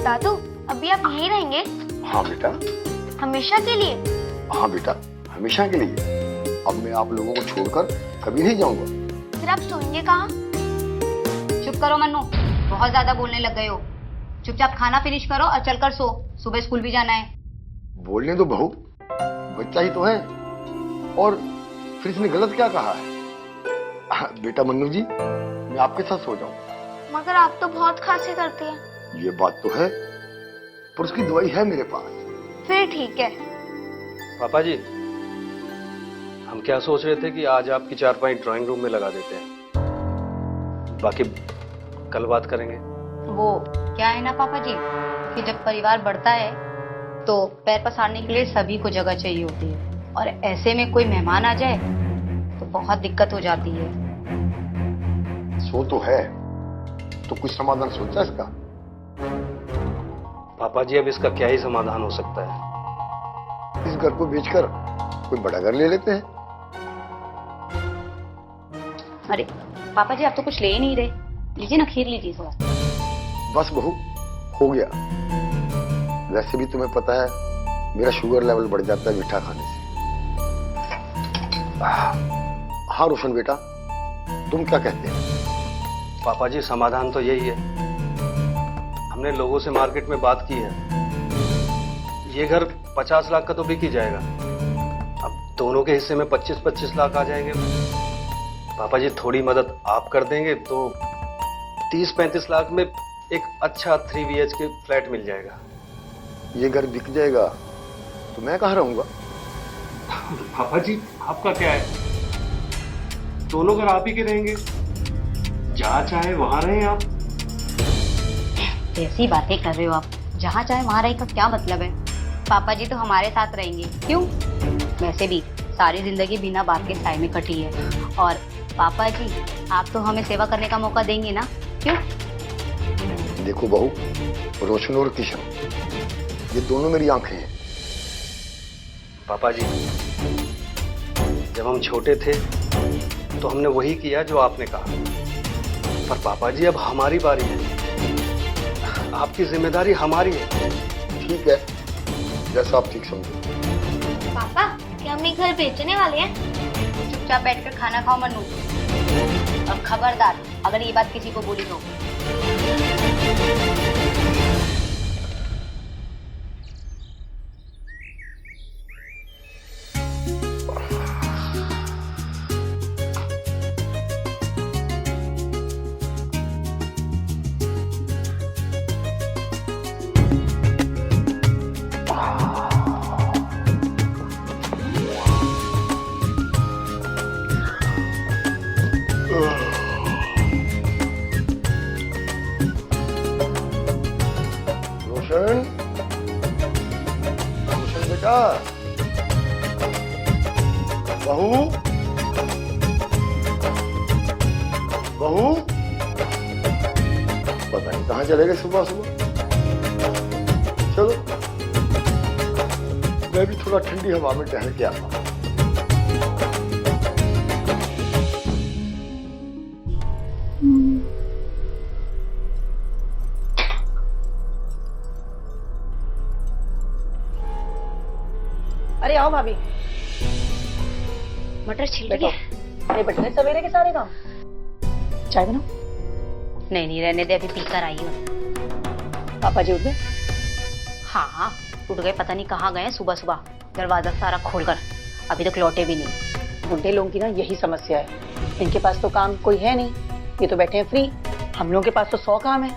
दादू अभी आप यहीं रहेंगे? हाँ बेटा। हमेशा के लिए? हाँ बेटा, हमेशा के लिए। अब मैं आप लोगों को छोड़कर कभी नहीं जाऊंगा। फिर आप सोएंगे कहाँ? चुप करो मन्नू, बहुत ज्यादा बोलने लग गए हो। चुपचाप खाना फिनिश करो और चलकर सो, सुबह स्कूल भी जाना है। बोलने दो बहू, बच्चा ही तो है। और फिर इसने गलत क्या कहा है? बेटा मन्नू जी, मैं आपके साथ सो जाऊं। मगर आप तो बहुत खांसी करती हैं। ये बात तो है, पर उसकी दवाई है मेरे पास। फिर ठीक है। पापा जी, हम क्या सोच रहे थे कि आज आपकी चारपाई ड्राइंग रूम में लगा देते हैं, बाकी कल बात करेंगे। वो क्या है ना पापा जी, कि जब परिवार बढ़ता है तो पैर पसारने के लिए सभी को जगह चाहिए होती है, और ऐसे में कोई मेहमान आ जाए तो बहुत दिक्कत हो जाती है। सो तो है, तो कुछ समाधान सोचा इसका? पापा जी, अब इसका क्या ही समाधान हो सकता है। इस घर को बेचकर कोई बड़ा घर ले लेते हैं। अरे पापा जी, आप तो कुछ ले ही नहीं रहे, लीजिए ना, खीर लीजिए थोड़ा। बस बहू, हो गया। वैसे भी तुम्हें पता है मेरा शुगर लेवल बढ़ जाता है मीठा खाने से। हाँ रोशन बेटा, तुम क्या कहते हैं? पापा जी, समाधान तो यही है। हमने लोगों से मार्केट में बात की है, ये घर 50 लाख का तो बिक ही जाएगा। अब दोनों के हिस्से में 25-25 लाख आ जाएंगे। पापा जी, थोड़ी मदद आप कर देंगे तो 30-35 लाख में एक अच्छा 3 BHK फ्लैट मिल जाएगा। ये घर बिक जाएगा तो मैं कहाँ रहूंगा? पापा जी, आपका क्या है, दोनों घर आप ही के रहेंगे, जहाँ चाहे वहां रहें आप। कैसी बातें कर रहे हो आप, जहाँ चाहे वहां रहे का क्या मतलब है? पापा जी तो हमारे साथ रहेंगे, क्यों? वैसे भी सारी जिंदगी बिना बाप के साए में कटी है, और पापा जी आप तो हमें सेवा करने का मौका देंगे ना, क्यों? देखो बहू, रोशन और किशन, ये दोनों मेरी आंखें हैं। पापा जी, जब हम छोटे थे तो हमने वही किया जो आपने कहा, पर पापा जी अब हमारी बारी है, आपकी जिम्मेदारी हमारी है। ठीक है, जैसा आप ठीक समझो। पापा, क्या हम ये घर बेचने वाले हैं? चुपचाप बैठकर खाना खाओ मन्नू, और खबरदार अगर ये बात किसी को बोली तो। रोशन, रोशन बेटा, बहू, बहू, पता नहीं कहाँ चले गए सुबह सुबह। चलो, मैं भी थोड़ा ठंडी हवा में टहल के आता हूँ। अरे आओ भाभी। मटर छिल बैठो। गया। अरे बैठने सवेरे के सारे काम। चाय बनाओ। नहीं नहीं, रहने दे, अभी पीकर आई हूँ। पापा जी उठ गए? हाँ, उठ गए, पता नहीं कहाँ गए सुबह सुबह, दरवाजा सारा खोलकर, अभी तक लौटे भी नहीं। बुढ़े लोगों की ना यही समस्या है, इनके पास तो काम कोई है नहीं, ये तो बैठे हैं फ्री। हम लोगों के पास तो 100 काम है,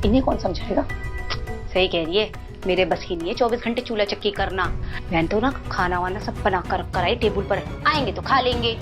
इन्हें कौन समझाएगा? सही कह रही है, मेरे बस की नहीं है 24 घंटे चूल्हा चक्की करना। बहन तो ना खाना वाना सब बना कर रख कर आई, टेबल पर आएंगे तो खा लेंगे।